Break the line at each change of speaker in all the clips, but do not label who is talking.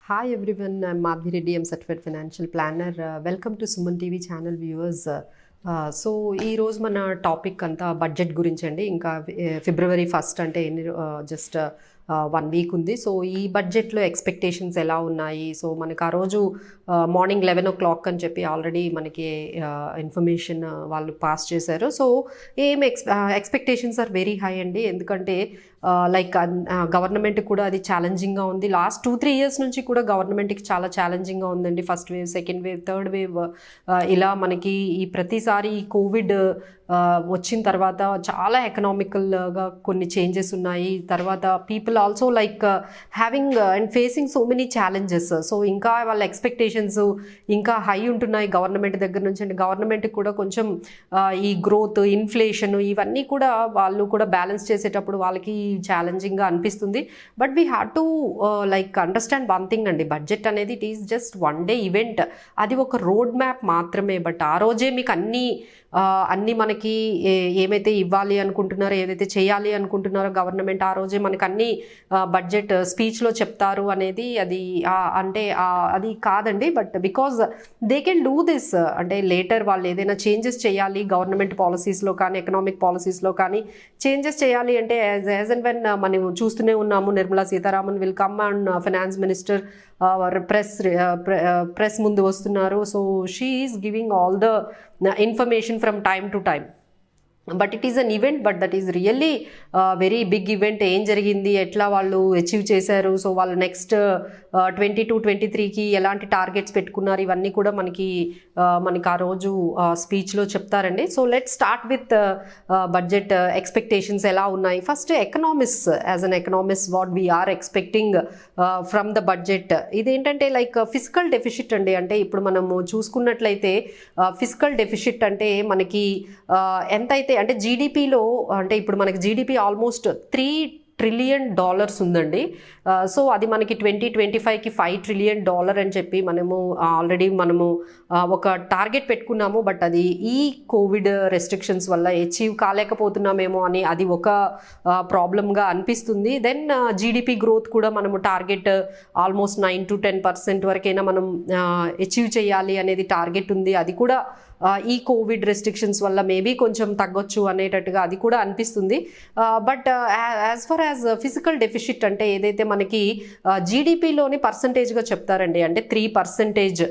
Hi everyone, I'm Madhavi Reddy, I'm certified financial planner. Welcome to Sumantv channel viewers. So ఈరోజు మన topic అంతా budget గురించి అండి. ఇంకా ఫిబ్రవరి 1 అంటే జస్ట్ 1 వీక్ ఉంది. సో ఈ బడ్జెట్లో ఎక్స్పెక్టేషన్స్ ఎలా ఉన్నాయి? సో మనకు ఆ రోజు మార్నింగ్ 11 o'clock అని చెప్పి ఆల్రెడీ మనకి ఇన్ఫర్మేషన్ వాళ్ళు పాస్ చేశారు. So expectations are very high అండి. ఎందుకంటే లైక్ గవర్నమెంట్ కూడా అది ఛాలెంజింగ్గా ఉంది. లాస్ట్ 2-3 years నుంచి కూడా గవర్నమెంట్కి చాలా ఛాలెంజింగ్గా ఉందండి. First wave, second wave, third wave, ఇలా మనకి ఈ ప్రతిసారి ఈ కోవిడ్ వచ్చిన తర్వాత చాలా ఎకనామికల్గా కొన్ని చేంజెస్ ఉన్నాయి. తర్వాత people also like having and facing so many challenges. So ఇంకా వాళ్ళ ఎక్స్పెక్టేషన్స్ ఇంకా హై ఉంటున్నాయి గవర్నమెంట్ దగ్గర నుంచి. అంటే గవర్నమెంట్కి కూడా కొంచెం ఈ గ్రోత్, ఇన్ఫ్లేషన్ ఇవన్నీ కూడా వాళ్ళు కూడా బ్యాలెన్స్ చేసేటప్పుడు వాళ్ళకి ఛాలెంజింగ్గా అనిపిస్తుంది. But we have to like understand one thing అండి. బడ్జెట్ అనేది it is just 1 day event. అది ఒక రోడ్ మ్యాప్ మాత్రమే. బట్ ఆ రోజే మీకు అన్నీ మనకి ఏమైతే ఇవ్వాలి అనుకుంటున్నారో, ఏదైతే చేయాలి అనుకుంటున్నారో గవర్నమెంట్, ఆ రోజే మనకు అన్ని బడ్జెట్ స్పీచ్లో చెప్తారు అనేది అది అంటే అది కాదండి. But because they can do this. అంటే లేటర్ వాళ్ళు ఏదైనా చేంజెస్ చేయాలి గవర్నమెంట్ పాలసీస్లో కానీ, ఎకనామిక్ పాలసీస్లో కానీ చేంజెస్ చేయాలి అంటే యాజ్ అండ్ వెన్ మనం చూస్తూనే ఉన్నాము. Nirmala Sitharaman will come and finance minister press ముందు వస్తున్నారు. So she is giving all the information from time to time. But it is an event, but that is really very big event. ఏం జరిగింది, ఎట్లా వాళ్ళు achieve చేశారు, సో వాళ్ళు next 22-23కి ఎలాంటి targets పెట్టుకున్నారు, ఇవన్నీ కూడా మనకి ఆ రోజు స్పీచ్లో చెప్తారండి. So let start with budget expectations ఎలా ఉన్నాయి. First economist, as an economist what we are expecting from the budget ఇదేంటంటే లైక్ ఫిజికల్ డెఫిసిట్ అండి. అంటే ఇప్పుడు మనము చూసుకున్నట్లయితే ఫిజికల్ డెఫిసిట్ అంటే మనకి ఎంతైతే అంటే జీడిపిలో, అంటే ఇప్పుడు మనకి జీడిపి ఆల్మోస్ట్ $3 trillion ఉందండి. సో అది మనకి 2025కి $5 trillion అని చెప్పి ఆల్రెడీ మనము ఒక టార్గెట్ పెట్టుకున్నాము. బట్ అది ఈ కోవిడ్ రెస్ట్రిక్షన్స్ వల్ల అచీవ్ కాలేకపోతున్నామేమో అని అది ఒక ప్రాబ్లంగా అనిపిస్తుంది. దెన్ జీడిపి గ్రోత్ కూడా మనము టార్గెట్ ఆల్మోస్ట్ 9-10% వరకైనా మనం అచీవ్ చేయాలి అనేది టార్గెట్ ఉంది. అది కూడా ఈ కోవిడ్ రెస్ట్రిక్షన్స్ వల్ల మేబీ కొంచెం తగ్గొచ్చు అనేటట్టుగా అది కూడా అనిపిస్తుంది. But as for as physical deficit అంటే ఏదైతే మనకి జీడిపిలోని పర్సంటేజ్గా చెప్తారండి. అంటే 3%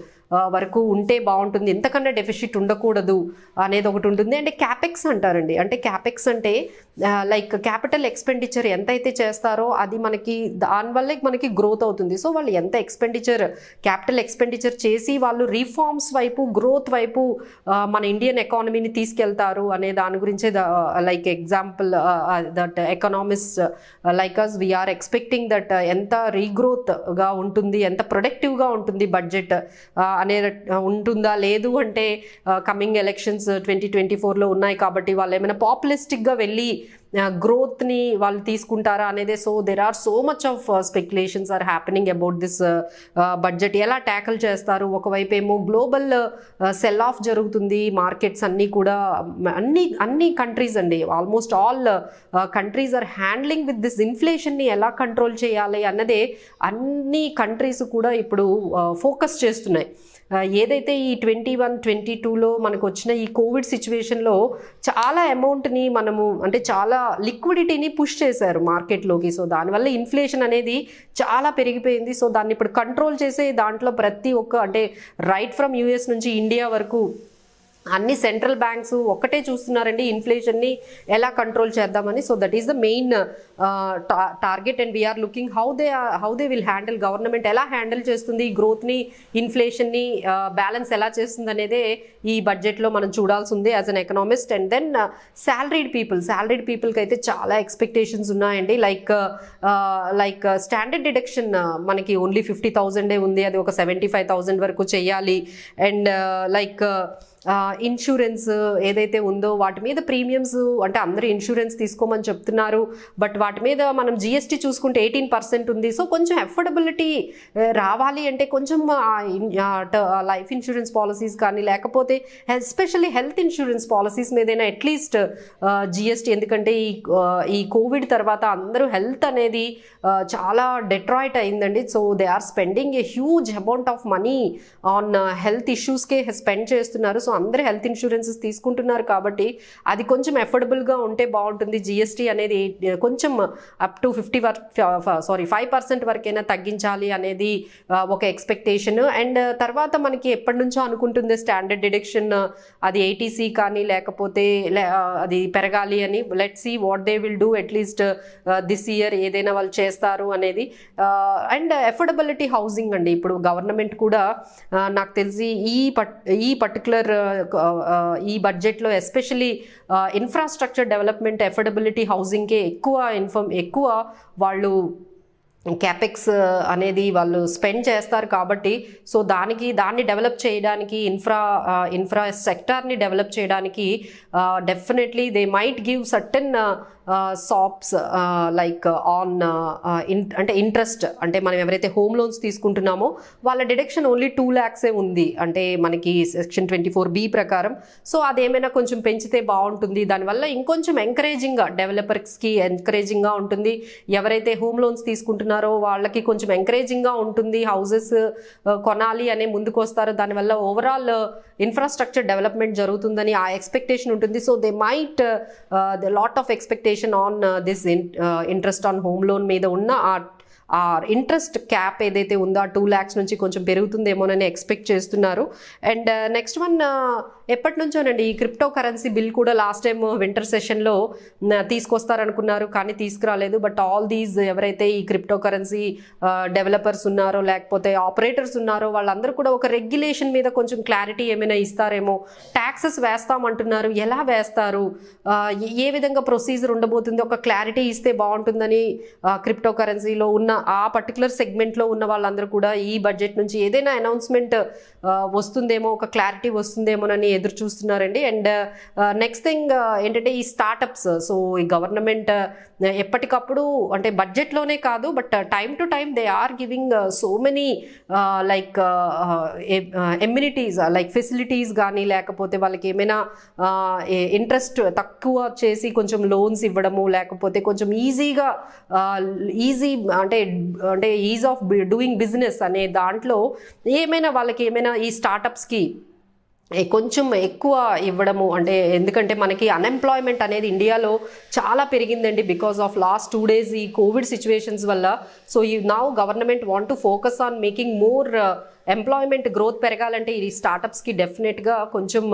వరకు ఉంటే బాగుంటుంది, ఎంతకన్నా డెఫిసిట్ ఉండకూడదు అనేది ఒకటి ఉంటుంది. అంటే క్యాపెక్స్ అంటారండి. అంటే క్యాపెక్స్ అంటే లైక్ క్యాపిటల్ ఎక్స్పెండిచర్ ఎంతైతే చేస్తారో అది మనకి దానివల్లే మనకి గ్రోత్ అవుతుంది. సో వాళ్ళు ఎంత క్యాపిటల్ ఎక్స్పెండిచర్ చేసి వాళ్ళు రీఫార్మ్స్ వైపు, గ్రోత్ వైపు మన ఇండియన్ ఎకానమీని తీసుకెళ్తారు అనే దాని గురించే like example that economist like as we are expecting that ఎంత రీగ్రోత్గా ఉంటుంది, ఎంత ప్రొడక్టివ్గా ఉంటుంది బడ్జెట్ అనే ఉంటుందా, లేదు అంటే కమింగ్ ఎలక్షన్స్ 2024లో ఉన్నాయి కాబట్టి వాళ్ళు ఏమైనా పాపులిస్టిక్గా వెళ్ళి గ్రోత్ని వాళ్ళు తీసుకుంటారా అనేది. So there are so much of speculations are happening about this budget. ఎలా ట్యాకిల్ చేస్తారు? ఒకవైపు ఏమో గ్లోబల్ సెల్ ఆఫ్ జరుగుతుంది, మార్కెట్స్ అన్నీ కూడా అన్ని కంట్రీస్ అండి, almost all countries are handling with this ఇన్ఫ్లేషన్ని ఎలా కంట్రోల్ చేయాలి అన్నదే అన్ని కంట్రీస్ కూడా ఇప్పుడు ఫోకస్ చేస్తున్నాయి. ఏదైతే ఈ 21-22లో మనకు వచ్చిన ఈ కోవిడ్ సిచ్యువేషన్లో చాలా అమౌంట్ని అంటే చాలా లిక్విడిటీని పుష్ చేశారు మార్కెట్లోకి. సో దానివల్ల ఇన్ఫ్లేషన్ అనేది చాలా పెరిగిపోయింది. సో దాన్ని ఇప్పుడు కంట్రోల్ చేసే దాంట్లో ప్రతి ఒక్క, అంటే రైట్ ఫ్రమ్ యూఎస్ నుంచి ఇండియా వరకు అన్ని సెంట్రల్ బ్యాంక్స్ ఒక్కటే చూస్తున్నారండి, ఇన్ఫ్లేషన్ని ఎలా కంట్రోల్ చేద్దామని. So that is the main target. And we are looking how they will handle, government ఎలా హ్యాండిల్ చేస్తుంది ఈ గ్రోత్ని, ఇన్ఫ్లేషన్ని బ్యాలెన్స్ ఎలా చేస్తుంది అనేదే ఈ బడ్జెట్లో మనం చూడాల్సి ఉంది as an economist. And then salaried పీపుల్కి అయితే చాలా ఎక్స్పెక్టేషన్స్ ఉన్నాయండి. లైక్ స్టాండర్డ్ డిడక్షన్ మనకి ఓన్లీ 50,000 ఉంది, అది ఒక 75,000 వరకు చేయాలి. అండ్ లైక్ ఇన్సూరెన్స్ ఏదైతే ఉందో వాటి మీద ప్రీమియమ్స్ అంటే అందరూ ఇన్సూరెన్స్ తీసుకోమని చెప్తున్నారు, బట్ వాటి మీద మనం జిఎస్టీ చూసుకుంటే 18% ఉంది. సో కొంచెం అఫోర్డబిలిటీ రావాలి అంటే కొంచెం లైఫ్ ఇన్సూరెన్స్ పాలసీస్ కానీ లేకపోతే ఎస్పెషల్లీ హెల్త్ ఇన్సూరెన్స్ పాలసీస్ మీదైనా అట్లీస్ట్ జిఎస్టీ, ఎందుకంటే ఈ కోవిడ్ తర్వాత అందరూ హెల్త్ అనేది చాలా డెట్రాయిట్ అయిందండి. So they are spending a huge amount of money on health ఇష్యూస్కే స్పెండ్ చేస్తున్నారు. సో అందరూ హెల్త్ ఇన్సూరెన్సెస్ తీసుకుంటున్నారు కాబట్టి అది కొంచెం అఫోర్డబుల్గా ఉంటే బాగుంటుంది. జిఎస్టీ అనేది కొంచెం అప్ టు 5% వరకైనా తగ్గించాలి అనేది ఒక ఎక్స్పెక్టేషన్. అండ్ తర్వాత మనకి ఎప్పటి నుంచో అనుకుంటుంది స్టాండర్డ్ డిడక్షన్ అది 80C కానీ లేకపోతే అది పెరగాలి అని. Let see what they will do at least this year ఏదైనా వాళ్ళు చేస్తారు అనేది. అండ్ అఫోర్డబిలిటీ హౌసింగ్ అండి, ఇప్పుడు గవర్నమెంట్ కూడా నాకు తెలిసి ఈ పర్టికులర్ ఈ బడ్జెట్లో ఎస్పెషలీ ఇన్ఫ్రాస్ట్రక్చర్ డెవలప్మెంట్ అఫోర్డబిలిటీ హౌసింగ్కే ఎక్కువ వాళ్ళు క్యాపెక్స్ అనేది వాళ్ళు స్పెండ్ చేస్తారు కాబట్టి సో దాన్ని డెవలప్ చేయడానికి ఇన్ఫ్రా సెక్టార్ని డెవలప్ చేయడానికి definitely they might give certain sops like on అంటే ఇంట్రెస్ట్, అంటే మనం ఎవరైతే హోమ్ లోన్స్ తీసుకుంటున్నామో వాళ్ళ డిడక్షన్ ఓన్లీ 2 lakhs ఉంది అంటే మనకి సెక్షన్ 24B ప్రకారం. సో అదేమైనా కొంచెం పెంచితే బాగుంటుంది, దానివల్ల ఇంకొంచెం ఎంకరేజింగ్గా డెవలపర్స్కి ఎంకరేజింగ్గా ఉంటుంది. ఎవరైతే హోమ్ లోన్స్ తీసుకుంటున్నారో వాళ్ళకి కొంచెం ఎంకరేజింగ్గా ఉంటుంది, హౌసెస్ కొనాలి అనే ముందుకు వస్తారు, దానివల్ల ఓవరాల్ ఇన్ఫ్రాస్ట్రక్చర్ డెవలప్మెంట్ జరుగుతుందని ఆ ఎక్స్పెక్టేషన్ ఉంటుంది. So they might the lot of expectation on this interest on home loan మీద ఉన్న ఆ ఇంట్రెస్ట్ క్యాప్ ఏదైతే ఉందో ఆ 2 lakhs నుంచి కొంచెం పెరుగుతుందేమోనని ఎక్స్పెక్ట్ చేస్తున్నారు. అండ్ నెక్స్ట్ వన్ ఎప్పటి నుంచోనండి ఈ క్రిప్టో కరెన్సీ బిల్ కూడా లాస్ట్ టైం వింటర్ సెషన్లో తీసుకొస్తారనుకున్నారు కానీ తీసుకురాలేదు. బట్ ఆల్ దీస్ ఎవరైతే ఈ క్రిప్టో కరెన్సీ డెవలపర్స్ ఉన్నారో లేకపోతే ఆపరేటర్స్ ఉన్నారో వాళ్ళందరూ కూడా ఒక రెగ్యులేషన్ మీద కొంచెం క్లారిటీ ఏమైనా ఇస్తారేమో. ట్యాక్సెస్ వేస్తామంటున్నారు, ఎలా వేస్తారు, ఏ విధంగా ప్రొసీజర్ ఉండబోతుంది, ఒక క్లారిటీ ఇస్తే బాగుంటుందని క్రిప్టో కరెన్సీలో ఉన్న ఆ పర్టికులర్ సెగ్మెంట్లో ఉన్న వాళ్ళందరూ కూడా ఈ బడ్జెట్ నుంచి ఏదైనా అనౌన్స్మెంట్ వస్తుందేమో, ఒక క్లారిటీ వస్తుందేమోనని ఎదురు చూస్తున్నారండి. అండ్ నెక్స్ట్ థింగ్ ఏంటంటే ఈ స్టార్టప్స్. సో ఈ గవర్నమెంట్ ఎప్పటికప్పుడు అంటే బడ్జెట్లోనే కాదు but time to time they are giving so many like immunities like facilities కానీ లేకపోతే వాళ్ళకి ఏమైనా ఇంట్రెస్ట్ తక్కువ చేసి కొంచెం లోన్స్ ఇవ్వడము లేకపోతే కొంచెం ఈజీ అంటే ఈజ్ ఆఫ్ డూయింగ్ బిజినెస్ అనే దాంట్లో ఏమైనా వాళ్ళకి ఏమైనా ఈ స్టార్టప్స్కి కొంచెం ఎక్కువ ఇవ్వడము. అంటే ఎందుకంటే మనకి అన్ఎంప్లాయ్మెంట్ అనేది ఇండియాలో చాలా పెరిగిందండి బికాస్ ఆఫ్ లాస్ట్ 2 days ఈ కోవిడ్ సిచ్యువేషన్స్ వల్ల. సో ఈ now government want to focus on making more employment growth పెరగాలంటే ఈ స్టార్టప్స్కి డెఫినెట్గా కొంచెం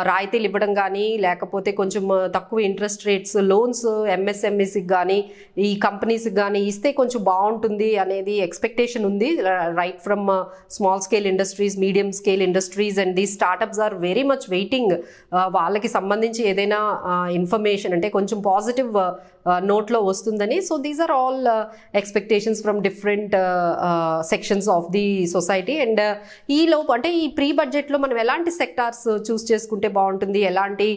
రాయితీలు ఇవ్వడం కానీ లేకపోతే కొంచెం తక్కువ ఇంట్రెస్ట్ రేట్స్ లోన్స్ ఎంఎస్ఎంఈస్కి కానీ ఈ కంపెనీస్కి కానీ ఇస్తే కొంచెం బాగుంటుంది అనేది ఎక్స్పెక్టేషన్ ఉంది. Right from small scale industries, medium scale industries and these startups are very much waiting. వాళ్ళకి సంబంధించి ఏదైనా ఇన్ఫర్మేషన్ అంటే కొంచెం పాజిటివ్ నోట్లో వస్తుందని. So these are all expectations from different sections of the society. అండ్ ఈలోపు అంటే ఈ ప్రీ బడ్జెట్లో మనం ఎలాంటి సెక్టార్స్ చూస్ చేసుకుంటే బాగుంటుంది, ఎలాంటి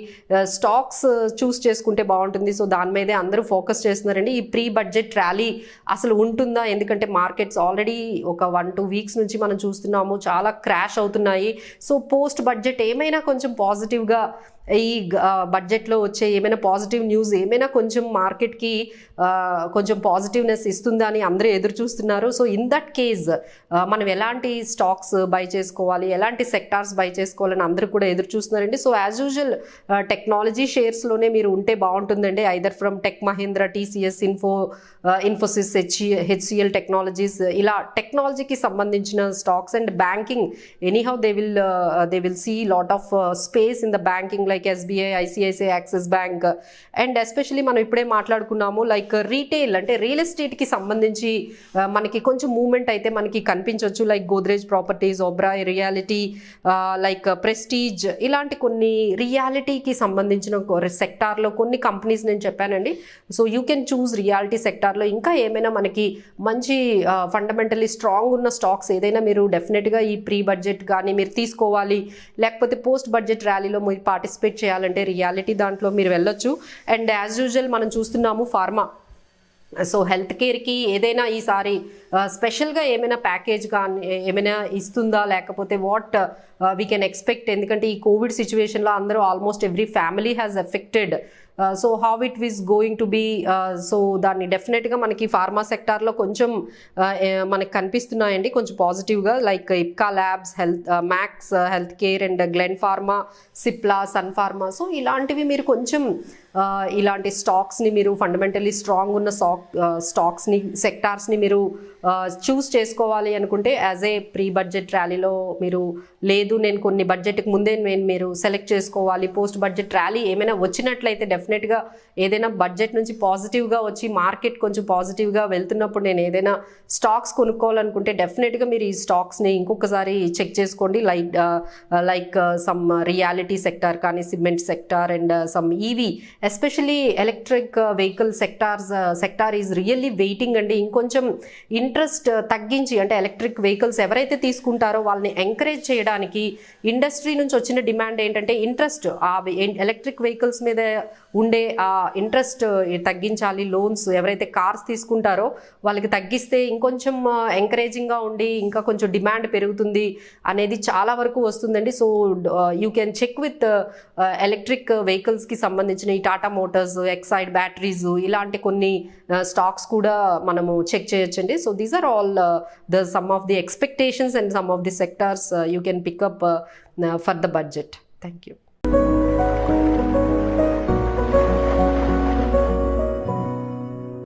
స్టాక్స్ చూస్ చేసుకుంటే బాగుంటుంది, సో దాని మీదే అందరూ ఫోకస్ చేస్తున్నారండి. ఈ ప్రీ బడ్జెట్ ర్యాలీ అసలు ఉంటుందా, ఎందుకంటే మార్కెట్స్ ఆల్రెడీ ఒక 1-2 weeks నుంచి మనం చూస్తున్నాము చాలా క్రాష్ అవుతున్నాయి. సో పోస్ట్ బడ్జెట్ ఏమైనా కొంచెం పాజిటివ్గా ఈ బడ్జెట్లో వచ్చే ఏమైనా పాజిటివ్ న్యూస్ ఏమైనా కొంచెం మార్కెట్కి కొంచెం పాజిటివ్నెస్ ఇస్తుందా అని అందరూ ఎదురు చూస్తున్నారు. సో ఇన్ దట్ కేస్ మనం ఎలాంటి స్టాక్స్ బై చేసుకోవాలి, ఎలాంటి సెక్టార్స్ బై చేసుకోవాలని అందరూ కూడా ఎదురు చూస్తున్నారండి. సో యాజ్ యూజువల్ టెక్నాలజీ షేర్స్లోనే మీరు ఉంటే బాగుంటుందండి. Either from tech Mahindra, TCS, Infosys, HCL technologies, ఇలా టెక్నాలజీకి సంబంధించిన stocks. And banking anyhow they will see lot of space in the banking like SBI, ICICI, Axis bank, and especially మనం ఇప్పుడే మాట్లాడుకున్నాము లైక్ రీటైల్ అంటే రియల్ ఎస్టేట్కి సంబంధించి మనకి కొంచెం మూవ్మెంట్ అయితే మనకి కనిపించవచ్చు. Like Godrej properties, Oberoi reality, like prestige, ఇలాంటి కొన్ని రియాలిటీకి సంబంధించిన సెక్టార్లో కొన్ని కంపెనీస్ నేను చెప్పానండి. So you can choose reality సెక్టార్లో. ఇంకా ఏమైనా మనకి మంచి ఫండమెంటలీ స్ట్రాంగ్ ఉన్న స్టాక్స్ ఏదైనా మీరు డెఫినెట్గా ఈ ప్రీ బడ్జెట్ కానీ మీరు తీసుకోవాలి, లేకపోతే పోస్ట్ బడ్జెట్ ర్యాలీలో మీరు పార్టిసిపేట్ చేయాలంటే రియాలిటీ దాంట్లో మీరు వెళ్ళొచ్చు. అండ్ యాజ్ యూజువల్ మనం చూస్తున్నాము ఫార్మా, సో హెల్త్ కేర్కి ఏదైనా ఈసారి స్పెషల్గా ఏమైనా ప్యాకేజ్ కానీ ఏమైనా ఇస్తుందా, లేకపోతే వాట్ వీ కెన్ ఎక్స్పెక్ట్. ఎందుకంటే ఈ కోవిడ్ సిచ్యువేషన్లో అందరూ almost every family has affected. So how it is going to be, so దాన్ని డెఫినెట్గా మనకి ఫార్మా సెక్టార్లో కొంచెం మనకి కనిపిస్తున్నాయండి కొంచెం పాజిటివ్గా. Like Ipca labs, max health care and glen pharma, Cipla, sun pharma. So ఇలాంటివి మీరు కొంచెం ఇలాంటి స్టాక్స్ని మీరు ఫండమెంటలీ స్ట్రాంగ్ ఉన్న స్టాక్స్ని సెక్టార్స్ని మీరు చూస్ చేసుకోవాలి అనుకుంటే యాజ్ ఏ ప్రీ బడ్జెట్ ర్యాలీలో మీరు లేదు నేను కొన్ని బడ్జెట్కి ముందే మీరు సెలెక్ట్ చేసుకోవాలి, పోస్ట్ బడ్జెట్ ర్యాలీ ఏమైనా వచ్చినట్లయితే డెఫినెట్గా ఏదైనా బడ్జెట్ నుంచి పాజిటివ్గా వచ్చి మార్కెట్ కొంచెం పాజిటివ్గా వెళ్తున్నప్పుడు నేను ఏదైనా స్టాక్స్ కొనుక్కోవాలనుకుంటే డెఫినెట్గా మీరు ఈ స్టాక్స్ని ఇంకొకసారి చెక్ చేసుకోండి. లైక్ సమ్ రియాలిటీ సెక్టార్ కానీ, cement sector and some EV, especially electric vehicle sector is really waiting అండి. ఇంకొంచెం ఇంట్రెస్ట్ తగ్గించి అంటే ఎలక్ట్రిక్ వెహికల్స్ ఎవరైతే తీసుకుంటారో వాళ్ళని ఎంకరేజ్ చేయడానికి ఇండస్ట్రీ నుంచి వచ్చిన డిమాండ్ ఏంటంటే ఇంట్రెస్ట్, ఆ ఎలక్ట్రిక్ వెహికల్స్ మీద ఉండే ఆ ఇంట్రెస్ట్ తగ్గించాలి. లోన్స్ ఎవరైతే కార్స్ తీసుకుంటారో వాళ్ళకి తగ్గిస్తే ఇంకొంచెం ఎంకరేజింగ్గా ఉండి ఇంకా కొంచెం డిమాండ్ పెరుగుతుంది అనేది చాలా వరకు వస్తుందండి. So you can check with electric వెహికల్స్కి సంబంధించిన ఈ టాటా మోటార్స్, ఎక్సైడ్ బ్యాటరీస్, ఇలాంటి కొన్ని స్టాక్స్ కూడా మనము చెక్ చేయొచ్చండి. So these are all some of the expectations and some of the sectors you can pick up for the budget. Thank you.